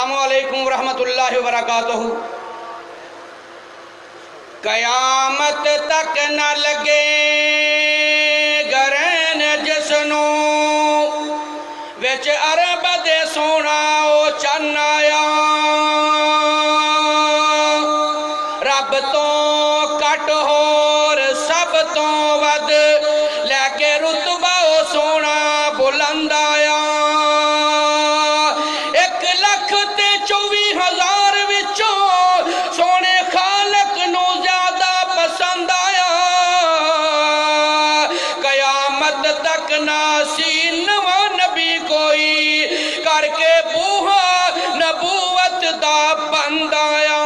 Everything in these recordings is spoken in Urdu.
السلام علیکم ورحمۃ اللہ وبرکاتہ۔ قیامت تک نہ لگے گرین جسنو وچ عرب دے سونا او چن آیا، رب تو کٹ ہور سب تو ود لے کے رتبہ او سونا بلند آیا، 1,24,000 وچوں سونے خالق نو زیادہ پسند آیا، قیامت تک ناسی نواں نبی کوئی کر کے بوہا نبوت دا بند آیا۔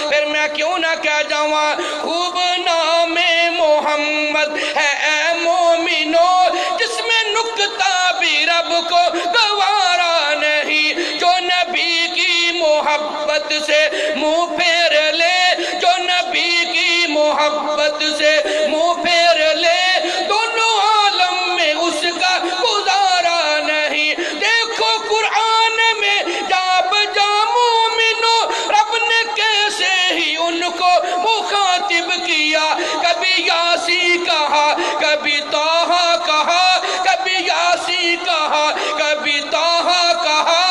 پھر میں کیوں نہ کہہ جاواں خوب نام محمد ہے اے مومنو، جس میں نکتہ بھی رب کو گوارا نہیں، جو نبی کی محبت سے منہ پھیر لے، جو نبی کی محبت سے منہ پھیر لے، دونوں عالم میں اس کا گزارا نہیں۔ دیکھو قرآن میں جا بجا مومنو، رب نے کیسے ہی ان کو مخاطب کیا، کبھی یاسی کہا، کبھی طٰہٰ کہا، کبھی یاسی کہا، کبھی طٰہٰ کہا،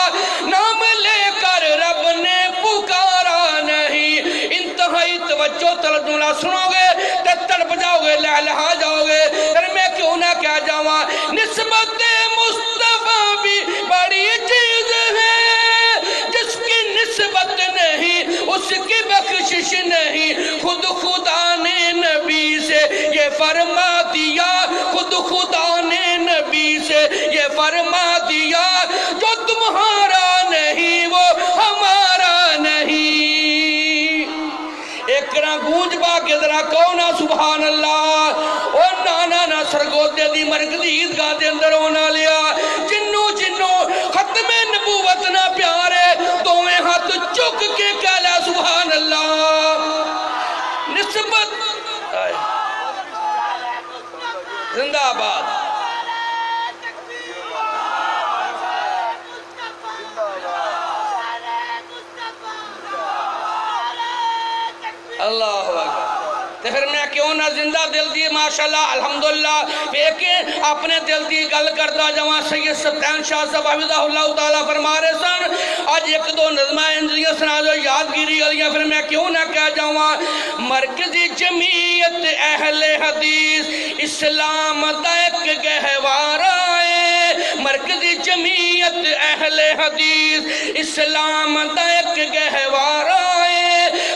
نام لے کر رب نے پکارا نہیں۔ انتہائی توجہ ترجمہ سنو گے تو تڑپ جاؤ گے، لہلہا جاؤ گے۔ پھر میں کیوں نہ کہہ جاواں نسبت مصطفیٰ بھی بڑی چیز ہے، جس کی نسبت نہیں اس کی بخشش نہیں۔ خود خدا نے نبی سے یہ فرما دیا، خود خدا نے نبی سے یہ فرما دیا، جو تمہارا نہیں وہ ہمارا نہیں۔ ایک نا گونج با کے ذرا کونا سبحان اللہ۔ او نانا نا سرگودے دی مرکزی عیدگاہ دے اندر ہونا لیا، جنوں ختم نبوت نہ پیارے دوویں ہاتھ چک کے کہلا سبحان اللہ۔ نسبت زندہ آباد۔ اللہ اکبر۔ تو پھر میں کیوں نہ زندہ دل دی ماشاءاللہ الحمدللہ کہ اپنے دل دی گل کرتا جوان سید سبتین شاہ صاحب حفظہ اللہ تعالیٰ فرما رہے سن، آج ایک دو نظمہ انجلیہ سنا جو یادگیری گلیاں، پھر میں کیوں نہ کہہ جاواں مرکزی جمعیت اہل حدیث اسلام دا ایک گہوارہ ہے، مرکزی جمعیت اہل حدیث اسلام دا ایک گہوارہ ہے،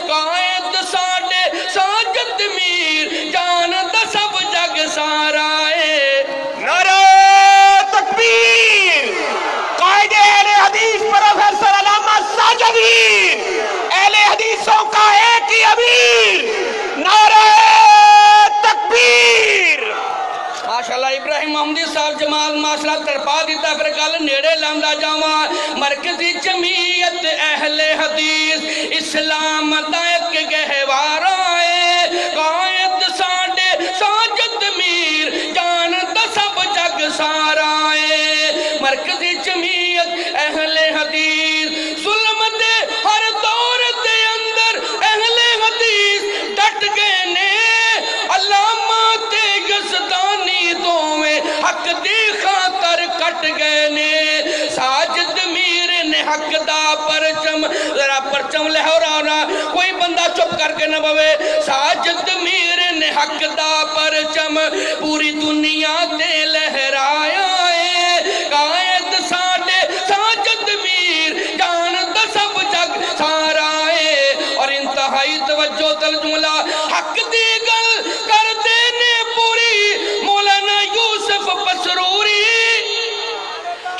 قائد ساڈے ساجد میر جان دا سب جگ سارا ہے۔ نعرہ تکبیر! قائد اہل حدیث پروفیسر علامہ ساجد میر، اہل حدیثوں کا ایک ہی امیر، نعرہ تکبیر! ماشاءاللہ ابراہیم محمدی صاحب جمال ماشاءاللہ ترپا دیتا، پھر کل نیڑے لاندا جاواں مرکزی جمعیت اہل حدیث اسلام دا ایک گہوارہ ہے، قائد ساڈے ساجد میر جان دا سب جگ سارا ہے، مرکزی جمعیت اہل حدیث ظلم دے ہر دور دے اندر اہل حدیث ڈٹ گئے نے، علامہ تے یزدانی دوویں حق دی خاطر کٹ گئے نے، ساجد میر نے حق دا پرچم ذرا پرچم لہرانا، کوئی بندہ چپ کر کے نہ بوے، ساجد میر نے حق دا پرچم پوری دنیا تے لہرایا ہے، قائد ساڈے ساجد میر جان دا سب جگ سارا ہے۔ اور انتہائی توجہ ترجمہ حق دی گل کر دینے پوری مولانا یوسف پسروری،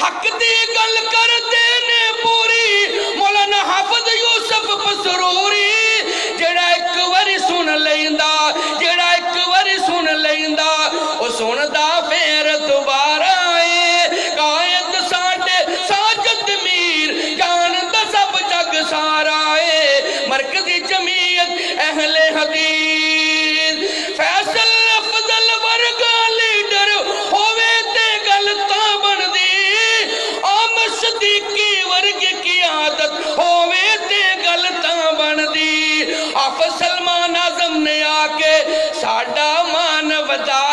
حق دی گل کر دینے پوری مولانا حافظ یوسف پسروری، جڑا ایک واری سن لیندا، جڑا ایک واری سن لیندا، او سن دا پھر دوبارہ ਸਾਡਾ ਮਾਨ ਵਧਾ